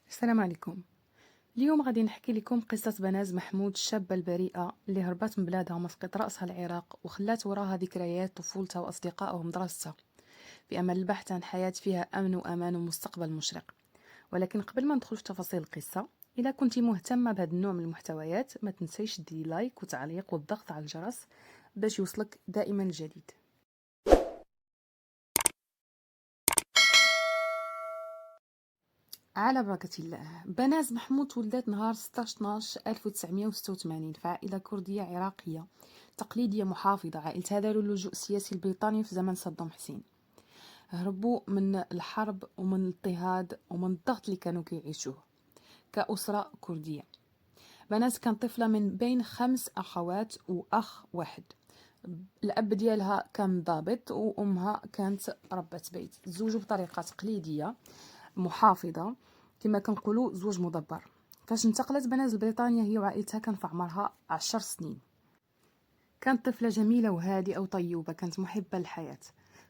السلام عليكم. اليوم غادي نحكي لكم قصة بناز محمود، الشابة البريئة اللي هربت من بلادها ومسقط رأسها العراق وخلات وراها ذكريات طفولتها وأصدقائها ومدرستها بأمل البحث عن حياة فيها أمن وأمان ومستقبل مشرق. ولكن قبل ما ندخل في تفاصيل القصة، إذا كنتي مهتمة بهذا النوع من المحتويات ما تنسيش ديري لايك وتعليق والضغط على الجرس باش يوصلك دائما الجديد. على بركة الله. بناز محمود ولدت نهار 16/12/1986 في عائلة كردية عراقية تقليدية محافظة. عائلتها داروا اللجوء السياسي البريطاني في زمن صدام حسين، هربوا من الحرب ومن الاضطهاد ومن الضغط اللي كانوا كيعيشوه كأسرة كردية. بناز كان طفلة من بين 5 أخوات وأخ واحد. الأب ديالها كان ضابط وأمها كانت ربة بيت، تزوجوا بطريقة تقليدية محافظة كما كنقولوا زوج مدبر. فاش انتقلت بناز لبريطانيا هي وعائلتها كان في عمرها 10 سنين. كانت طفلة جميلة وهادئة وطيبة، كانت محبة للحياة.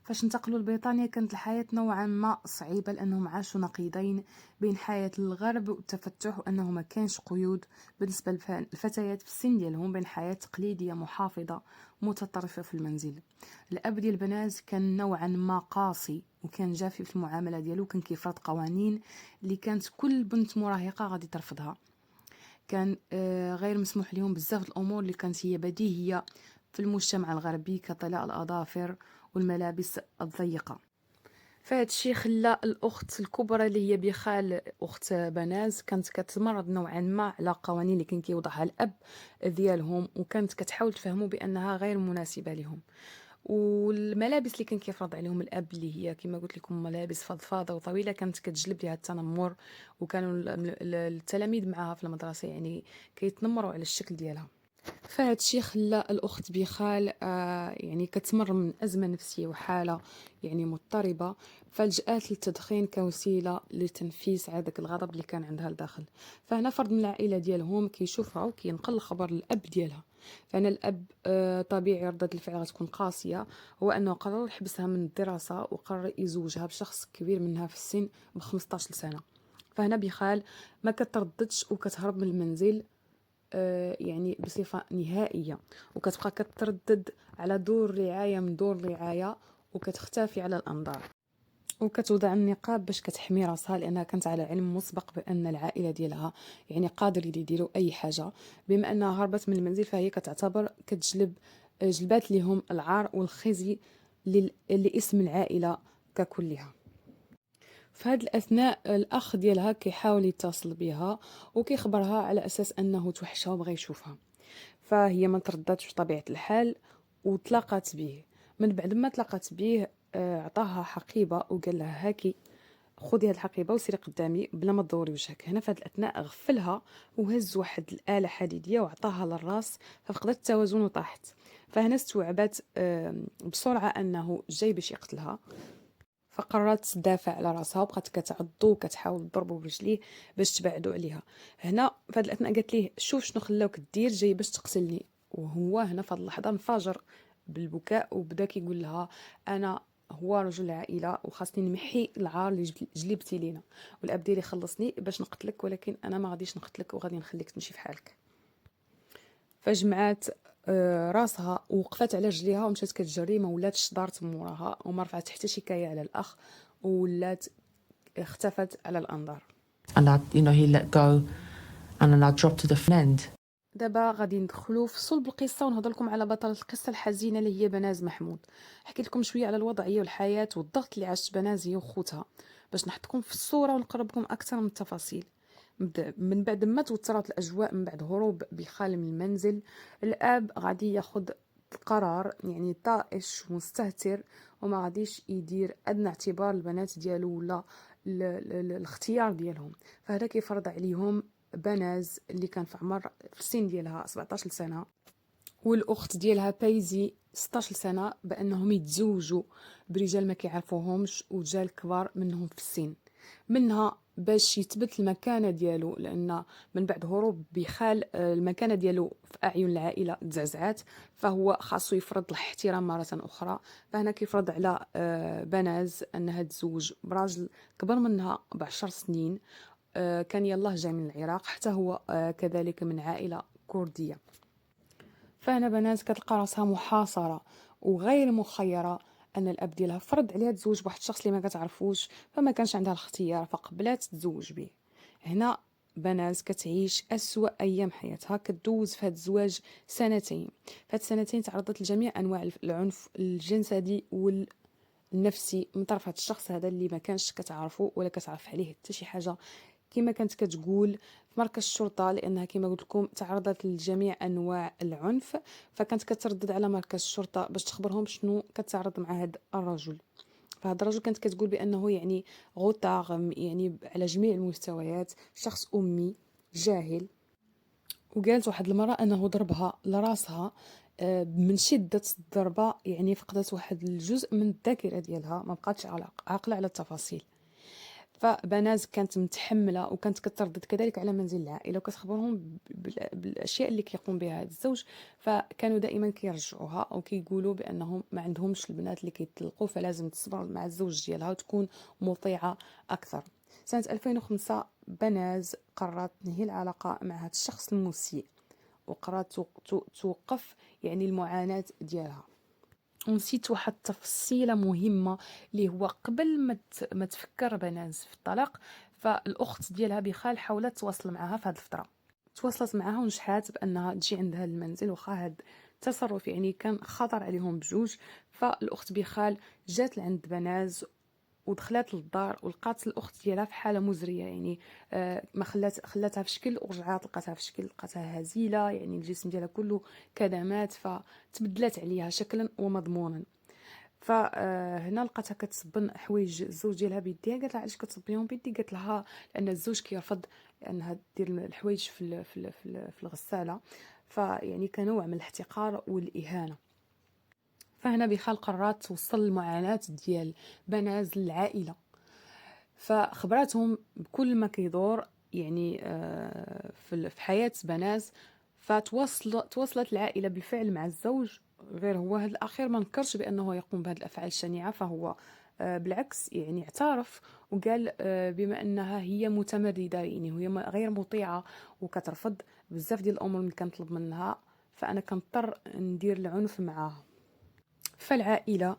فاش انتقلوا لبريطانيا كانت الحياة نوعا ما صعيبة لأنهم عاشوا نقيضين بين حياة الغرب والتفتح، وأنه ما كانش قيود بالنسبة للفتيات في السن ديالهم بين حياة تقليدية محافظة متطرفة في المنزل. الأب ديال بناز كان نوعا ما قاسي وكان جافي في المعاملة ديالو، كان كيفرض قوانين اللي كانت كل بنت مراهقة غادي ترفضها. كان غير مسموح لهم بزاف الامور اللي كانت هي بديهيه في المجتمع الغربي كطلاء الاظافر والملابس الضيقه. فهاد الشيء خلى الاخت الكبرى اللي هي بخال اخت بناز كانت كتمرض نوعا ما على قوانين اللي كان كيوضعها الاب ديالهم، وكانت كتحاول تفهموا بانها غير مناسبه لهم. والملابس اللي كان كيفرض عليهم الاب اللي هي كما قلت لكم ملابس فضفاضه وطويله كانت كتجلب ليها التنمر، وكانوا التلاميذ معها في المدرسه يعني كيتنمروا على الشكل ديالها. فهاد الشيء خلى الاخت بخال يعني كتمر من ازمه نفسيه وحاله يعني مضطربه، فلجأت للتدخين كوسيله لتنفيس هذاك الغضب اللي كان عندها لداخل. فهنا فرد من العائله ديالهم كيشوفها وكينقل الخبر للاب ديالها. فهنا الاب طبيعي ردة الفعل غتكون قاسيه، هو انه قرر يحبسها من الدراسه وقرر يزوجها بشخص كبير منها في السن ب 15 سنه. فهنا بخال ما كترددش وكتهرب من المنزل يعني بصفة نهائية، وكتبقى كتردد على دور رعاية من دور الرعاية وكتختفي على الأنظار، وكتوضع النقاب باش كتحمي راسها لأنها كانت على علم مسبق بأن العائلة ديالها يعني قادر يديروا أي حاجة. بما أنها هربت من المنزل فهي كتعتبر كتجلب جلبات لهم العار والخزي لاسم العائلة ككلها. في هذه الأثناء الأخ ديالها كيحاول يتصل بها وكيخبرها على أساس أنه توحشها وبغى يشوفها. فهي ما ترددش بطبيعة الحال وتلاقات به. من بعد ما تلاقات به عطاها حقيبة وقال لها هاكي خذي هاد الحقيبه وسيري قدامي بلا ما تدوري وجهك. هنا في هاد الاثناء غفلها وهز واحد الاله حديديه وعطاها للراس، ففقدت التوازن وطاحت. فهنا استوعبت بسرعه انه جاي باش يقتلها، فقررت تدافع على راسها وبقات كتعضو وكتحاول تضربو برجليه باش تبعدوا عليها. هنا في هذه الاثناء قالت ليه شوف شنو خلاوك دير، جاي باش تقتلني. وهو هنا في هذه اللحظه انفجر بالبكاء وبدا كيقول لها انا هو رجل العائله وخاصني نمحي العار اللي جلبتي لينا، والاب ديالي خلصني باش نقتلك، ولكن انا ما غاديش نقتلك وغادي نخليك تمشي في حالك. فجمعات راسها ووقفت على رجليها ومشات كتجري، ما ولاتش دارت من موراها وما رفعت حتى شكايه على الاخ، ولات اختفت على الانظار. And he let go and then I dropped to the end. دابا غادي ندخلوا في صلب القصه ونهضر لكم على بطله القصه الحزينه اللي هي بناز محمود. حكيت لكم شويه على الوضعيه والحياه والضغط اللي عاشت بناز هي وخوتها باش نحطكم في الصوره ونقرب لكم اكثر من التفاصيل. من بعد ما توترت الاجواء من بعد هروب بخال من المنزل، الاب غادي ياخذ قرار يعني طائش مستهتر وما غاديش يدير ادنى اعتبار البنات ديالو ولا الاختيار ديالهم. فهذا كيفرض عليهم بناز اللي كان في عمر في السن ديالها 17 سنه والاخت ديالها بايزي 16 سنه بانهم يتزوجوا برجال ما كيعرفوهمش ورجال كبار منهم في السن، منها باش يثبت المكانه ديالو، لان من بعد هروب بخال المكانه ديالو في اعين العائله تزعزعات، فهو خاصو يفرض الاحترام مره اخرى. فهنا كيفرض على بناز انها تزوج براجل كبر منها ب10 سنين كان يلاه جاي من العراق، حتى هو كذلك من عائلة كردية. فهنا بنات كتلقى راسها محاصرة وغير مخيرة، ان الاب ديالها فرض عليها تزوج بواحد الشخص اللي ما كتعرفوش، فما كانش عندها الاختيار فقبلات تزوج به. هنا بنات كتعيش أسوأ ايام حياتها، كدوز في هذا الزواج سنتين. في هاد السنتين تعرضت لجميع انواع العنف الجسدي والنفسي من طرف هذا الشخص هذا اللي ما كانش كتعرفه ولا كتعرف عليه حتى شي حاجه. كما كانت كتقول في مركز الشرطه، لانها كما قلت لكم تعرضت لجميع انواع العنف، فكانت كتردد على مركز الشرطه باش تخبرهم شنو كتعرض مع هذا الرجل. فهذا الرجل كانت كتقول بانه يعني غوطاغ، يعني على جميع المستويات، شخص امي جاهل. وقالت واحد المرة انه ضربها لراسها من شدة الضربة، يعني فقدت واحد الجزء من الذاكرة ديالها، ما بقاتش عاقلة على التفاصيل. فبناز كانت متحمله وكانت كتردد كذلك على منزل العائله وكتخبرهم بالاشياء اللي كيقوم بها هذا الزوج، فكانوا دائما كيرجعوها او كيقولوا بانهم ما عندهمش البنات اللي كيطلقوا، فلازم تصبر مع الزوج ديالها وتكون مطيعه اكثر. سنه 2005 بناز قررت تنهي العلاقه مع هذا الشخص المسيء، وقررت توقف يعني المعاناه ديالها. ونسيت واحد التفصيله مهمه، اللي هو قبل ما تفكر بناز في الطلاق، فالاخت ديالها بخال حاولت تواصل معها في هذه الفتره، تواصلت معها ونجحات بانها تجي عندها المنزل، واخا هذا التصرف يعني كان خطر عليهم بجوج. فالاخت بخال جات لعند بناز ودخلت للدار ولقات الاخت ديالها في حاله مزريه، يعني ما خلاتها في شكل ورجعات لقاتها في شكل، لقاتها هزيله، يعني الجسم ديالها كله كدمات، فتبدلت عليها شكلا ومضمونا. فهنا لقاتها كتصبن حوايج الزوج ديالها بيديها، قالت لها علاش كتصبيهم بيدي؟ قالت لها لان الزوج كيرفض انها دير الحوايج في الغساله، فيعني كنوع من الاحتقار والاهانه. فهنا بخال قررت توصل المعاناة ديال بناز للعائلة، فخبراتهم بكل ما كيدور يعني في حياة بناز. فتواصلت العائلة بالفعل مع الزوج، غير هو هذا الأخير ما نكرش بأنه يقوم بهذه الأفعال الشنيعة، فهو بالعكس يعني اعترف وقال بما أنها هي متمردة، يعني هي غير مطيعة وكترفض بزاف ديال الأمور اللي كنطلب منها، فأنا كنضطر ندير العنف معها. فالعائلة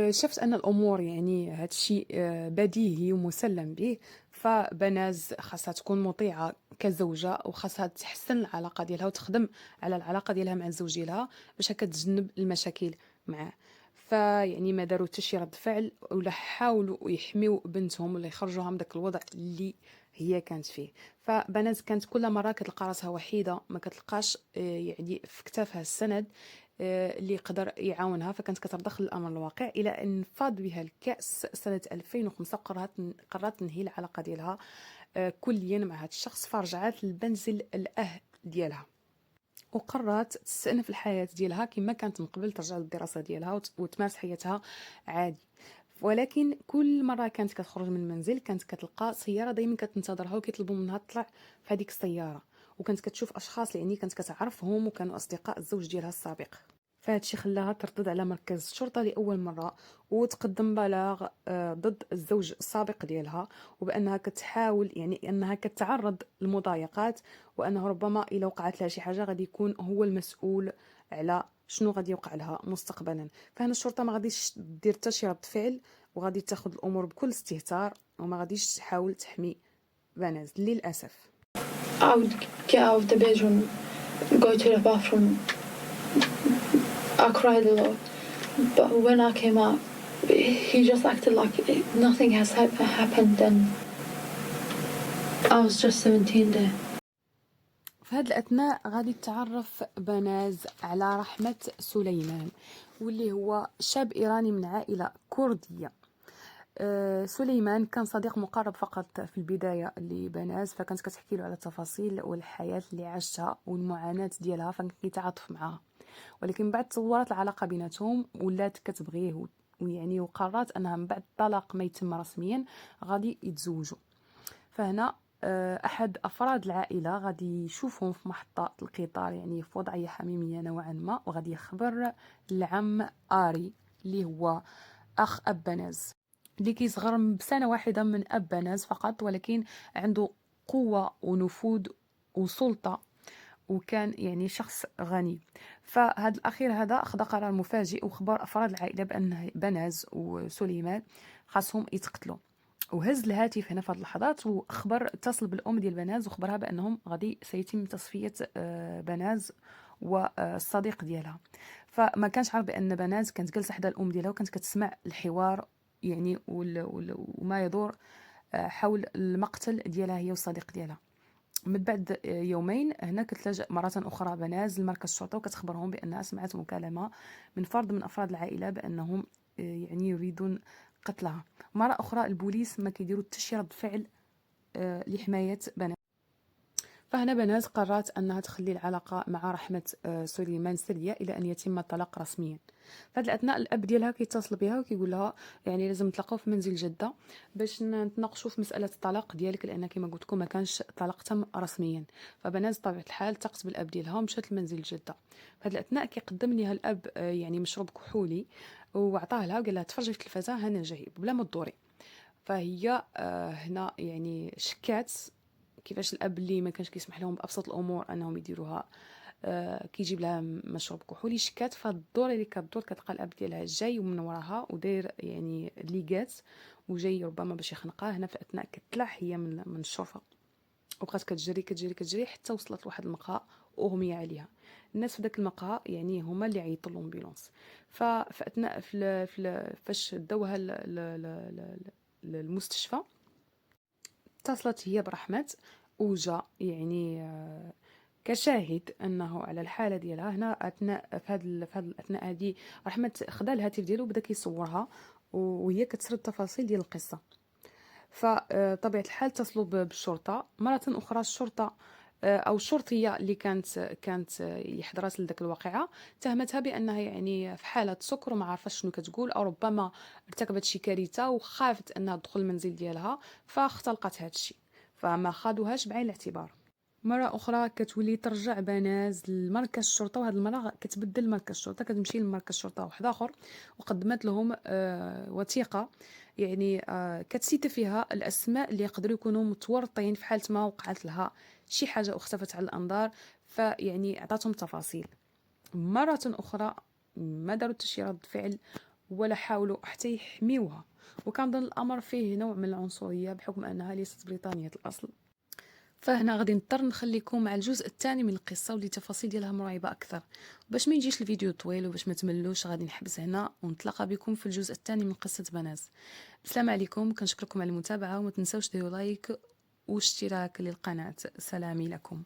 شفت أن الأمور يعني هذا الشيء بديهي ومسلم به، فبناز خاصها تكون مطيعة كزوجة، وخاصها تحسن العلاقة ديالها وتخدم على العلاقة ديالها مع الزوج ديالها باش كتجنب المشاكل معاه. فيعني ما داروا حتى شي رد فعل، ولا حاولوا يحميوا بنتهم ولا يخرجوها من داك الوضع اللي هي كانت فيه. فبنات كانت كل مره كتلقى راسها وحيده، ما كتلقاش يعني في كتافها السند اللي يقدر يعاونها، فكانت كترضخ للامر الواقع الى ان فاض بها الكاس سنه 2005. قررت تنهي العلاقه ديالها كليا مع هذا الشخص، فرجعت للمنزل الاهل ديالها وقررت تستأنف الحياة ديالها كما كانت من قبل، ترجع للدراسة ديالها وتمارس حياتها عادي. ولكن كل مرة كانت كتخرج من المنزل كانت كتلقى سيارة دايما كتنتظرها وكيطلبوا منها تطلع في هذيك السيارة، وكانت كتشوف أشخاص اللي يعني كانت كتعرفهم وكانوا أصدقاء الزوج ديالها السابق. فهاد الشيء خلاها تردد على مركز الشرطة لأول مرة وتقدم بلاغ ضد الزوج السابق ديالها، وبأنها كتحاول يعني أنها كتعرض للمضايقات، وأنه ربما إلا وقعت لها شي حاجة غادي يكون هو المسؤول على شنو غادي يوقع لها مستقبلا. فهنا الشرطة ما غاديش دير حتى شي رد فعل، وغادي تاخذ الأمور بكل استهتار، وما غاديش تحاول تحمي بناز للأسف. I would get out of the bedroom, go to the bathroom. I cried a lot, but when I came out, he just acted like nothing has happened, and I was just 17 there. في هذه الأثناء غادي تعرف بناز على رحمة سليمان، واللي هو شاب إيراني من عائلة كردية. سليمان كان صديق مقرب فقط في البداية لبناز، فكانت كتحكي له على التفاصيل والحياة اللي عاشتها والمعاناة ديالها، فكان كيتعاطف معها. ولكن بعد تطورت العلاقة بيناتهم، ولات كتبغيه ويعني وقررت أنها من بعد الطلاق ما يتم رسميا غادي يتزوجوا. فهنا أحد أفراد العائلة غادي يشوفهم في محطة القطار، يعني في وضعية حميمية نوعا ما، وغادي يخبر العم آري اللي هو أخ أب بناز. اللي كيصغر بسنة واحدة من أب بناز فقط، ولكن عنده قوة ونفوذ وسلطة، وكان يعني شخص غني. فهذا الأخير هذا أخذ قرار مفاجئ وخبر أفراد العائلة بأن بناز وسليمان خاصهم يتقتلوا. وهز الهاتف هنا في هذه اللحظات وأخبر، اتصل بالأم ديال بناز وخبرها بأنهم غادي سيتم تصفية بناز والصديق ديالها. فما كانش عارف بأن بناز كانت جالسة حدا الأم ديالها وكانت كتسمع الحوار يعني وما يدور حول المقتل ديالها هي والصديق ديالها. من بعد يومين هنا كتلجأ مرة أخرى بناز لمركز الشرطة وكتخبرهم بأنها سمعت مكالمة من فرد من أفراد العائلة بأنهم يعني يريدون قتلها. مرة أخرى البوليس ما كيديروا حتى شي رد فعل لحماية بناز. فهنا بناز قررت أنها تخلي العلاقة مع رحمة سليمان سرية إلى أن يتم الطلاق رسميا. في هذه الأثناء الأب ديالها كيتصل بها وكيقول لها يعني لازم نتلاقاو في منزل جدة باش نتناقشوا في مسألة الطلاق ديالك، لأن كما قلت لكم ما كانش طلاق تم رسميا. فبناز بطبيعة الحال التقت بالأب ديالها ومشات لمنزل جدة. في هذه الأثناء كيقدم لها الأب يعني مشروب كحولي وعطاه لها وقال لها تفرجي في التلفازة هنا جاي بلا ما تدوري. فهي هنا يعني شكات كيفاش الاب اللي ما كانش كيسمح لهم بابسط الامور انهم يديروها كيجيب لها مشروب كحولي. شكات فالدور اللي كدور كتلقى الاب ديالها جاي ومن وراها وداير يعني ليغات وجاي ربما باش يخنقها. هنا في اثناء كتلاح هي من الشرفه وبقات كتجري حتى وصلت لواحد المقهى واغمي عليها. الناس في داك المقهى يعني هما اللي عيطوا للامبيلونس. ففي اثناء فاش داوها للمستشفى اتصلت هي برحمة وجا يعني كشاهد انه على الحاله ديالها. هنا اثناء في هذا الاثناء هذه رحمة خدا الهاتف ديالو وبدا كيصورها وهي كتسرد التفاصيل ديال القصه. فطبيعه الحال اتصلوا بالشرطه مره اخرى. الشرطه او الشرطيه اللي كانت حضرات لذاك الواقعه تهمتها بانها يعني في حاله سكر وما عارفاش شنو كتقول، او ربما ارتكبت شي كارثه وخافت انها تدخل المنزل ديالها فاختلقت هذا الشيء، فما خادوهاش بعين الاعتبار. مرة أخرى كتولي ترجع بناز لمركز الشرطة، وهاد المرة كتبدل مركز الشرطة، كتمشي لمركز الشرطة واحد آخر وقدمت لهم وثيقة يعني كتسيت فيها الأسماء اللي يقدروا يكونوا متورطين في حالة ما وقعت لها شي حاجة واختفت على الأنظار. فيعني عطاتهم تفاصيل. مرة أخرى ما داروا حتى شي رد فعل ولا حاولوا حتى يحميوها، وكنظن الأمر فيه نوع من العنصرية بحكم أنها ليست بريطانية الأصل. فهنا غادي نضطر نخليكم مع الجزء الثاني من القصه واللي تفاصيل ديالها مرعبه اكثر. باش ما يجيش الفيديو طويل وباش ما تملوش غادي نحبس هنا ونتلاقى بكم في الجزء الثاني من قصه بناز. السلام عليكم، كنشكركم على المتابعه وما تنساوش ديروا لايك واشتراك للقناه. سلامي لكم.